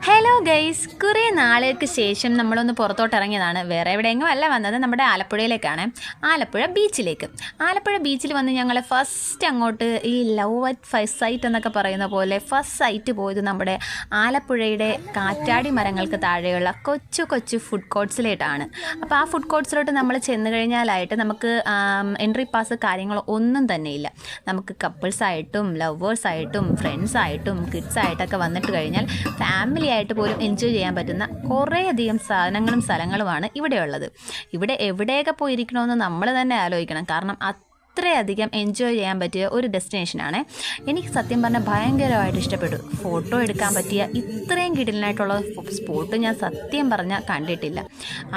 Hello guys, കുറേ നാളുകൾക്ക് ശേഷം നമ്മളൊന്ന് പുറത്തോട്ട് ഇറങ്ങിയതാണ്. വേറെ എവിടെയെങ്കിലും അല്ല വന്നത്, നമ്മുടെ ആലപ്പുഴയിലേക്കാണ്. ആലപ്പുഴ ബീച്ചിലേക്ക്. ആലപ്പുഴ ബീച്ചിൽ വന്ന് ഞങ്ങൾ ഫസ്റ്റ് അങ്ങോട്ട് ഈ ലവ് അറ്റ് ഫസ്റ്റ് സൈറ്റ് എന്നൊക്കെ പറയുന്ന പോലെ ഫസ്റ്റ് സൈറ്റ് പോയത് നമ്മുടെ ആലപ്പുഴയുടെ കാറ്റാടി മരങ്ങൾക്ക് താഴെയുള്ള കൊച്ചു കൊച്ചു ഫുഡ് കോർട്സിലേട്ടാണ്. അപ്പോൾ ആ ഫുഡ് കോർട്സിലോട്ട് നമ്മൾ ചെന്ന് കഴിഞ്ഞാലായിട്ട് നമുക്ക് എൻട്രി പാസ് കാര്യങ്ങളോ ഒന്നും തന്നെ ഇല്ല. നമുക്ക് കപ്പിൾസായിട്ടും ലവേഴ്സായിട്ടും ഫ്രണ്ട്സായിട്ടും കിഡ്സായിട്ടൊക്കെ വന്നിട്ട് കഴിഞ്ഞാൽ ഫാമിലി ആയിട്ട് പോലും എൻജോയ് ചെയ്യാൻ പറ്റുന്ന കുറേയധികം സാധനങ്ങളും സ്ഥലങ്ങളുമാണ് ഇവിടെയുള്ളത്. ഇവിടെ എവിടെയൊക്കെ പോയിരിക്കണമെന്ന് നമ്മൾ തന്നെ ആലോചിക്കണം. കാരണം അത്രയധികം എൻജോയ് ചെയ്യാൻ പറ്റിയ ഒരു ഡെസ്റ്റിനേഷനാണ്. എനിക്ക് സത്യം പറഞ്ഞാൽ ഭയങ്കരമായിട്ട് ഇഷ്ടപ്പെട്ടു. ഫോട്ടോ എടുക്കാൻ പറ്റിയ ഇത്രയും കിടിലനായിട്ടുള്ള സ്പോട്ട് ഞാൻ സത്യം പറഞ്ഞാൽ കണ്ടിട്ടില്ല.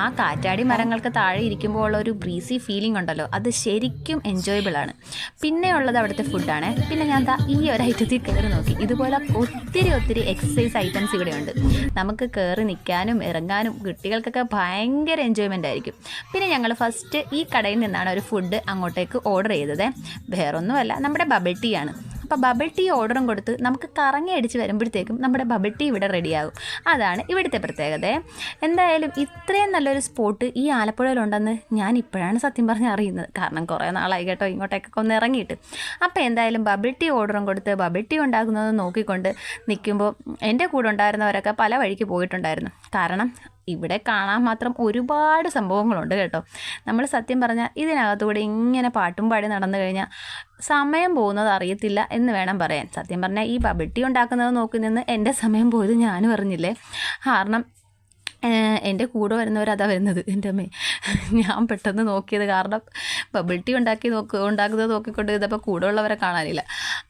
ആ കാറ്റാടി മരങ്ങൾക്ക് താഴെ ഇരിക്കുമ്പോൾ ഉള്ള ഒരു ബ്രീസി ഫീലിംഗ് ഉണ്ടല്ലോ, അത് ശരിക്കും എൻജോയബിളാണ്. പിന്നെ ഉള്ളത് അവിടുത്തെ ഫുഡാണ്. പിന്നെ ഞാൻ ഈ ഒരു ഐറ്റത്തിൽ കയറി നോക്കി. ഇതുപോലെ ഒത്തിരി എക്സസൈസ് ഐറ്റംസ് ഇവിടെയുണ്ട്. നമുക്ക് കയറി നിൽക്കാനും ഇറങ്ങാനും കുട്ടികൾക്കൊക്കെ ഭയങ്കര എൻജോയ്മെൻ്റ് ആയിരിക്കും. പിന്നെ ഞങ്ങൾ ഫസ്റ്റ് ഈ കടയിൽ നിന്നാണ് ഒരു ഫുഡ് അങ്ങോട്ടേക്ക് ഓർഡർ ചെയ്തത്. വേറൊന്നുമല്ല, നമ്മുടെ ബബിൾ ടീ ആണ്. അപ്പോൾ ബബിൾ ടീ ഓർഡറും കൊടുത്ത് നമുക്ക് കറങ്ങി അടിച്ച് വരുമ്പോഴത്തേക്കും നമ്മുടെ ബബിൾ ടീ ഇവിടെ റെഡിയാകും. അതാണ് ഇവിടുത്തെ പ്രത്യേകത. എന്തായാലും ഇത്രയും നല്ലൊരു സ്പോട്ട് ഈ ആലപ്പുഴയിലുണ്ടെന്ന് ഞാൻ ഇപ്പോഴാണ് സത്യം പറഞ്ഞ് അറിയുന്നത്. കാരണം കുറേ നാളായി കേട്ടോ ഇങ്ങോട്ടേക്കൊക്കെ ഒന്ന് ഇറങ്ങിയിട്ട്. അപ്പോൾ എന്തായാലും ബബിൾ ടീ ഓർഡറും കൊടുത്ത് ബബിൾ ടീ ഉണ്ടാക്കുന്നത് നോക്കിക്കൊണ്ട് നിൽക്കുമ്പോൾ എൻ്റെ കൂടെ ഉണ്ടായിരുന്നവരൊക്കെ പല വഴിക്ക് പോയിട്ടുണ്ടായിരുന്നു. കാരണം ഇവിടെ കാണാൻ മാത്രം ഒരുപാട് സംഭവങ്ങളുണ്ട് കേട്ടോ. നമ്മൾ സത്യം പറഞ്ഞാൽ ഇതിനകത്തൂടെ ഇങ്ങനെ പാട്ടും പാടി നടന്നു കഴിഞ്ഞാൽ സമയം പോകുന്നത് അറിയത്തില്ല എന്ന് വേണം പറയാൻ. സത്യം പറഞ്ഞാൽ ഈ ബബിൾ ടീ ഉണ്ടാക്കുന്നത് നോക്കി നിന്ന് എൻ്റെ സമയം പോയത് ഞാനും അറിഞ്ഞില്ലേ. കാരണം എൻ്റെ കൂടെ വരുന്നവരതാ വരുന്നത്. എൻ്റെ അമ്മേ, ഞാൻ പെട്ടെന്ന് നോക്കിയത് കാരണം ബബിൾ ടീ ഉണ്ടാക്കുന്നത് നോക്കിക്കൊണ്ട് ഇതപ്പോൾ കൂടെ ഉള്ളവരെ കാണാനില്ല.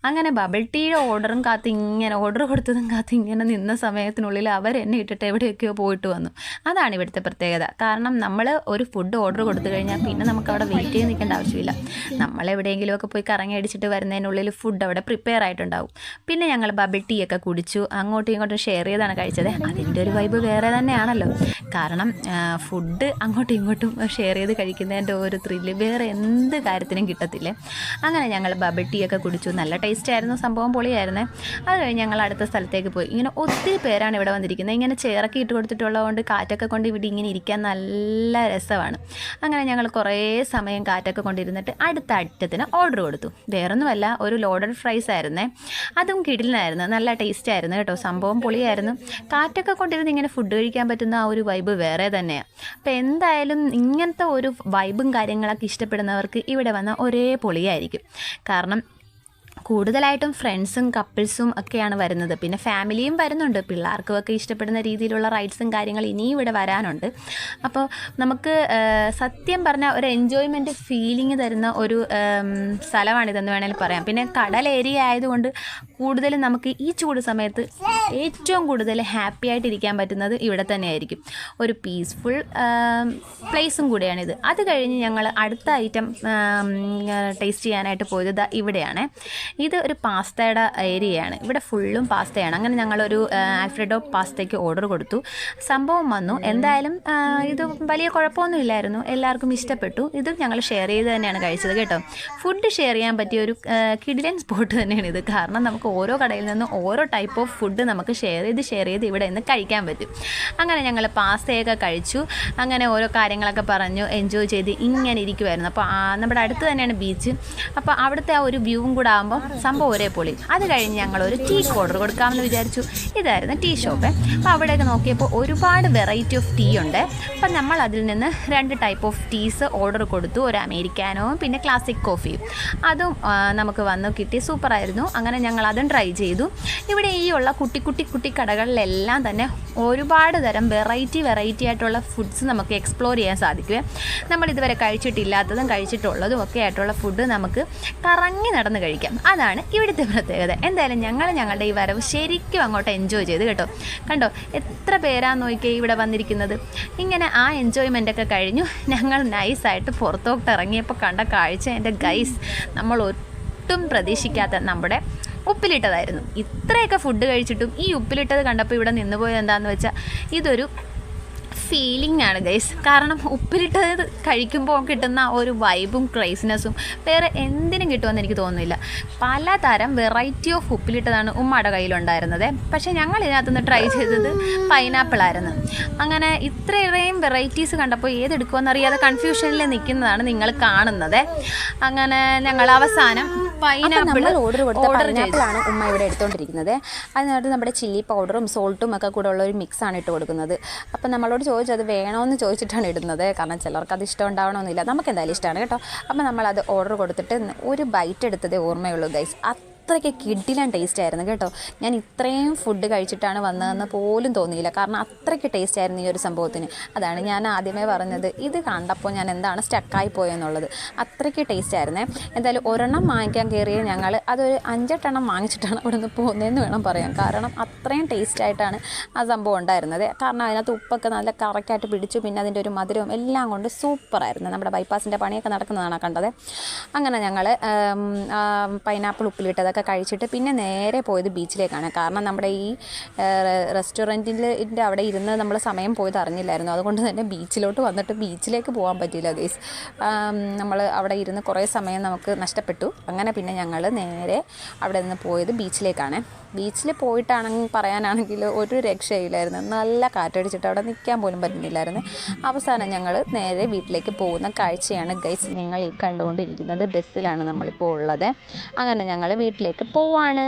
അങ്ങനെ ബബിൾ ടീയുടെ ഓർഡറും കാത്ത് ഇങ്ങനെ ഓർഡർ കൊടുത്തതും കാത്ത് ഇങ്ങനെ നിന്ന സമയത്തിനുള്ളിൽ അവരെന്നെ ഇട്ടിട്ട് എവിടെയൊക്കെയോ പോയിട്ട് വന്നു. അതാണ് ഇവിടുത്തെ പ്രത്യേകത. കാരണം നമ്മൾ ഒരു ഫുഡ് ഓർഡർ കൊടുത്തു കഴിഞ്ഞാൽ പിന്നെ നമുക്ക് അവിടെ വെയിറ്റ് ചെയ്ത് നിൽക്കേണ്ട ആവശ്യമില്ല. നമ്മളെവിടെയെങ്കിലുമൊക്കെ പോയി കറങ്ങി അടിച്ചിട്ട് വരുന്നതിനുള്ളിൽ ഫുഡ് അവിടെ പ്രിപ്പയർ ആയിട്ടുണ്ടാവും. പിന്നെ ഞങ്ങൾ ബബിൾ ടീ ഒക്കെ കുടിച്ചു, അങ്ങോട്ടും ഇങ്ങോട്ടും ഷെയർ ചെയ്താണ് കഴിച്ചത്. അതിൻ്റെ ഒരു വൈബ് വേറെ തന്നെയാണല്ലോ. കാരണം ഫുഡ് അങ്ങോട്ടും ഇങ്ങോട്ടും ഷെയർ ചെയ്ത് കഴിക്കുന്നതിൻ്റെ ഒരു ത്രില്ല് വേറെ എന്ത് കാര്യത്തിനും കിട്ടത്തില്ലേ. അങ്ങനെ ഞങ്ങൾ ബബിൾ ടീ ഒക്കെ കുടിച്ചു. നല്ല ടേസ്റ്റ് ആയിരുന്നു, സംഭവം പൊളിയായിരുന്നേ. അത് കഴിഞ്ഞ് ഞങ്ങൾ അടുത്ത സ്ഥലത്തേക്ക് പോയി. ഇങ്ങനെ ഒത്തിരി പേരാണ് ഇവിടെ വന്നിരിക്കുന്നത്. ഇങ്ങനെ ചെയറൊക്കെ ഇട്ട് കൊടുത്തിട്ടുള്ളതുകൊണ്ട് കാറ്റൊക്കെ കൊണ്ട് ഇവിടെ ഇങ്ങനെ ഇരിക്കാൻ നല്ല രസമാണ്. അങ്ങനെ ഞങ്ങൾ കുറേ സമയം കാറ്റൊക്കെ കൊണ്ടിരുന്നിട്ട് അടുത്ത ഐറ്റത്തിന് ഓർഡർ കൊടുത്തു. വേറൊന്നുമല്ല, ഒരു ലോഡഡ് ഫ്രൈസ് ആയിരുന്നേ. അതും കിടിലനായിരുന്നു, നല്ല ടേസ്റ്റ് ആയിരുന്നു കേട്ടോ. സംഭവം പൊളിയായിരുന്നു. കാറ്റൊക്കെ കൊണ്ടിരുന്ന് ഇങ്ങനെ ഫുഡ് കഴിക്കാൻ പറ്റുന്ന ആ ഒരു വൈബ് വേറെ തന്നെയാണ്. അപ്പോൾ എന്തായാലും ഇങ്ങനത്തെ ഒരു വൈബും കാര്യങ്ങളൊക്കെ ഇഷ്ടപ്പെടുന്നവർക്ക് ഇവിടെ വന്ന ഒരേ പൊളിയായിരിക്കും. കാരണം കൂടുതലായിട്ടും ഫ്രണ്ട്സും കപ്പിൾസും ഒക്കെയാണ് വരുന്നത്. പിന്നെ ഫാമിലിയും വരുന്നുണ്ട്. പിള്ളേർക്കും ഒക്കെ ഇഷ്ടപ്പെടുന്ന രീതിയിലുള്ള റൈഡ്സും കാര്യങ്ങൾ ഇനിയും ഇവിടെ വരാനുണ്ട്. അപ്പോൾ നമുക്ക് സത്യം പറഞ്ഞാൽ ഒരു എൻജോയ്മെൻറ്റ് ഫീലിംഗ് തരുന്ന ഒരു സ്ഥലമാണിതെന്ന് വേണമെങ്കിൽ പറയാം. പിന്നെ കടൽ ഏരിയ ആയതുകൊണ്ട് കൂടുതലും നമുക്ക് ഈ ചൂട് സമയത്ത് ഏറ്റവും കൂടുതൽ ഹാപ്പി ആയിട്ടിരിക്കാൻ പറ്റുന്നത് ഇവിടെ തന്നെയായിരിക്കും. ഒരു പീസ്ഫുൾ പ്ലേസും കൂടിയാണിത്. അത് കഴിഞ്ഞ് ഞങ്ങൾ അടുത്ത ഐറ്റം ടേസ്റ്റ് ചെയ്യാനായിട്ട് പോയത് ഇവിടെയാണ്. ഇത് ഒരു പാസ്തയുടെ ഏരിയയാണ്. ഇവിടെ ഫുള്ളും പാസ്തയാണ്. അങ്ങനെ ഞങ്ങളൊരു ആൽഫ്രെഡോ പാസ്തയ്ക്ക് ഓർഡർ കൊടുത്തു. സംഭവം വന്നു. എന്തായാലും ഇത് വലിയ കുഴപ്പമൊന്നുമില്ലായിരുന്നു, എല്ലാവർക്കും ഇഷ്ടപ്പെട്ടു. ഇത് ഞങ്ങൾ ഷെയർ ചെയ്ത് തന്നെയാണ് കഴിച്ചത് കേട്ടോ. ഫുഡ് ഷെയർ ചെയ്യാൻ പറ്റിയ ഒരു കിടിലൻ സ്പോട്ട് തന്നെയാണ് ഇത്. കാരണം നമുക്ക് ഓരോ കടയിൽ നിന്നും ഓരോ ടൈപ്പ് ഓഫ് ഫുഡ് നമുക്ക് ഷെയർ ചെയ്ത് ഇവിടെ നിന്ന് കഴിക്കാൻ പറ്റും. അങ്ങനെ ഞങ്ങൾ പാസ്തയൊക്കെ കഴിച്ചു. അങ്ങനെ ഓരോ കാര്യങ്ങളൊക്കെ പറഞ്ഞു എൻജോയ് ചെയ്ത് ഇങ്ങനെ ഇരിക്കുമായിരുന്നു. അപ്പോൾ നമ്മുടെ അടുത്ത് തന്നെയാണ് ബീച്ച്. അപ്പോൾ അവിടുത്തെ ആ ഒരു വ്യൂവും കൂടെ ആകുമ്പോൾ സംഭവം ഒരേ പൊളി. അത് കഴിഞ്ഞ് ഞങ്ങൾ ഒരു ടീ ഓർഡർ കൊടുക്കാമെന്ന് വിചാരിച്ചു. ഇതായിരുന്നു ടീ ഷോപ്പ്. അപ്പോൾ അവിടെയൊക്കെ നോക്കിയപ്പോൾ ഒരുപാട് വെറൈറ്റി ഓഫ് ടീ ഉണ്ട്. അപ്പം നമ്മൾ അതിൽ നിന്ന് 2 ടൈപ്പ് ഓഫ് ടീസ് ഓർഡർ കൊടുത്തു. ഒരു അമേരിക്കാനോവും പിന്നെ ക്ലാസിക് കോഫിയും. അതും നമുക്ക് വന്ന് കിട്ടി. സൂപ്പറായിരുന്നു. അങ്ങനെ ഞങ്ങൾ അതും ട്രൈ ചെയ്തു. ഇവിടെ ഈ ഉള്ള കുട്ടി കടകളിലെല്ലാം തന്നെ ഒരുപാട് തരം വെറൈറ്റി ആയിട്ടുള്ള ഫുഡ്സ് നമുക്ക് എക്സ്പ്ലോർ ചെയ്യാൻ സാധിക്കും. നമ്മളിതുവരെ കഴിച്ചിട്ടില്ലാത്തതും കഴിച്ചിട്ടുള്ളതും ഒക്കെ ആയിട്ടുള്ള ഫുഡ് നമുക്ക് കറങ്ങി നടന്ന് കഴിക്കാം. അതാണ് ഇവിടുത്തെ പ്രത്യേകത. എന്തായാലും ഞങ്ങളുടെ ഈ വരവ് ശരിക്കും അങ്ങോട്ട് എൻജോയ് ചെയ്ത് കേട്ടോ. കണ്ടോ എത്ര പേരാന്ന് നോക്കിയാൽ ഇവിടെ വന്നിരിക്കുന്നത്. ഇങ്ങനെ ആ എൻജോയ്മെൻ്റൊക്കെ കഴിഞ്ഞു ഞങ്ങൾ നൈസായിട്ട് പുറത്തോട്ട് ഇറങ്ങിയപ്പോൾ കണ്ട കാഴ്ച എൻ്റെ ഗൈസ്, നമ്മൾ ഒട്ടും പ്രതീക്ഷിക്കാത്ത നമ്മുടെ ഉപ്പിലിട്ടതായിരുന്നു. ഇത്രയൊക്കെ ഫുഡ് കഴിച്ചിട്ടും ഈ ഉപ്പിലിട്ടത് കണ്ടപ്പോൾ ഇവിടെ നിന്ന് പോയത് എന്താണെന്ന് വെച്ചാൽ ഇതൊരു ഫീലിംഗ് ആണ് ഗൈസ്. കാരണം ഉപ്പിലിട്ടത് കഴിക്കുമ്പോൾ കിട്ടുന്ന ഒരു വൈബും ക്രൈസിനെസ്സും വേറെ എന്തിനും കിട്ടുമെന്ന് എനിക്ക് തോന്നുന്നില്ല. പലതരം വെറൈറ്റി ഓഫ് ഉപ്പിലിട്ടതാണ് ഉമ്മയുടെ കയ്യിലുണ്ടായിരുന്നത്. പക്ഷേ ഞങ്ങൾ ഇതിനകത്തുനിന്ന് ട്രൈ ചെയ്തത് പൈനാപ്പിളായിരുന്നു. അങ്ങനെ ഇത്രയേറെയും വെറൈറ്റീസ് കണ്ടപ്പോൾ ഏതെടുക്കുമെന്നറിയാതെ കൺഫ്യൂഷനിൽ നിൽക്കുന്നതാണ് നിങ്ങൾ കാണുന്നത്. അങ്ങനെ ഞങ്ങൾ അവസാനം പൈനാപ്പിൾ ഓർഡർ ചെയ്താണ് ഉമ്മ ഇവിടെ എടുത്തുകൊണ്ടിരിക്കുന്നത്. അതിനകത്ത് നമ്മുടെ ചില്ലി പൗഡറും സോൾട്ടും ഒക്കെ കൂടെ ഉള്ള ഒരു മിക്സാണ് ഇട്ട് കൊടുക്കുന്നത്. അപ്പം നമ്മളോട് ചോദിച്ചത് വേണമെന്ന് ചോദിച്ചിട്ടാണ് ഇടുന്നത്. കാരണം ചിലർക്ക് അത് ഇഷ്ടം ഉണ്ടാവണമെന്നില്ല, നമുക്ക് എന്തായാലും ഇഷ്ടമാണ് കേട്ടോ. അപ്പം നമ്മളത് ഓർഡർ കൊടുത്തിട്ട് ഒരു ബൈറ്റ് എടുത്തതേ ഓർമ്മയുള്ളൂ ഗൈസ്. അത്രയ്ക്ക് കിഡിലൻ ടേസ്റ്റ് ആയിരുന്നു കേട്ടോ. ഞാൻ ഇത്രയും ഫുഡ് കഴിച്ചിട്ടാണ് വന്നതെന്ന് പോലും തോന്നിയില്ല. കാരണം അത്രയ്ക്ക് ടേസ്റ്റ് ആയിരുന്നു ഈ ഒരു സംഭവത്തിന്. അതാണ് ഞാൻ ആദ്യമേ പറഞ്ഞത്, ഇത് കണ്ടപ്പോൾ ഞാൻ എന്താണ് സ്റ്റക്കായി പോയെന്നുള്ളത്. അത്രയ്ക്ക് ടേസ്റ്റ് ആയിരുന്നേ. എന്തായാലും ഒരെണ്ണം വാങ്ങിക്കാൻ കയറിയ ഞങ്ങൾ അതൊരു 5-8 എണ്ണം വാങ്ങിച്ചിട്ടാണ് അവിടെ നിന്ന് പോകുന്നതെന്ന് വേണം പറയാൻ. കാരണം അത്രയും ടേസ്റ്റായിട്ടാണ് ആ സംഭവം ഉണ്ടായിരുന്നത്. കാരണം അതിനകത്ത് ഉപ്പൊക്കെ നല്ല കറക്റ്റായിട്ട് പിടിച്ചു. പിന്നെ അതിൻ്റെ ഒരു മധുരവും എല്ലാം കൊണ്ട് സൂപ്പറായിരുന്നു. നമ്മുടെ ബൈപ്പാസിൻ്റെ പണിയൊക്കെ നടക്കുന്നതാണ് കണ്ടത്. അങ്ങനെ ഞങ്ങൾ പൈനാപ്പിൾ ഉപ്പിലിട്ടത് കഴിച്ചിട്ട് പിന്നെ നേരെ പോയത് ബീച്ചിലേക്കാണ്. കാരണം നമ്മുടെ ഈ റെസ്റ്റോറൻറ്റിൻ്റെ അവിടെ ഇരുന്ന് നമ്മൾ സമയം പോയത് അറിഞ്ഞില്ലായിരുന്നു. അതുകൊണ്ട് തന്നെ ബീച്ചിലോട്ട് വന്നിട്ട് ബീച്ചിലേക്ക് പോകാൻ പറ്റിയില്ല ഗൈസ്. നമ്മൾ അവിടെ ഇരുന്ന് കുറേ സമയം നമുക്ക് നഷ്ടപ്പെട്ടു. അങ്ങനെ പിന്നെ ഞങ്ങൾ നേരെ അവിടെ നിന്ന് പോയത് ബീച്ചിലേക്കാണ്. ബീച്ചിൽ പോയിട്ടാണെങ്കിൽ പറയാനാണെങ്കിൽ ഒരു രക്ഷയില്ലായിരുന്നു. നല്ല കാറ്റടിച്ചിട്ട് അവിടെ നിൽക്കാൻ പോലും പറ്റുന്നില്ലായിരുന്നു. അവസാനം ഞങ്ങൾ നേരെ വീട്ടിലേക്ക് പോകുന്ന കാഴ്ചയാണ് ഗൈസ് നിങ്ങൾ ഈ കണ്ടുകൊണ്ടിരിക്കുന്നത്. ബസ്സിലാണ് നമ്മളിപ്പോൾ ഉള്ളത്. അങ്ങനെ ഞങ്ങൾ വീട്ടിലേക്ക് പോവാണ്.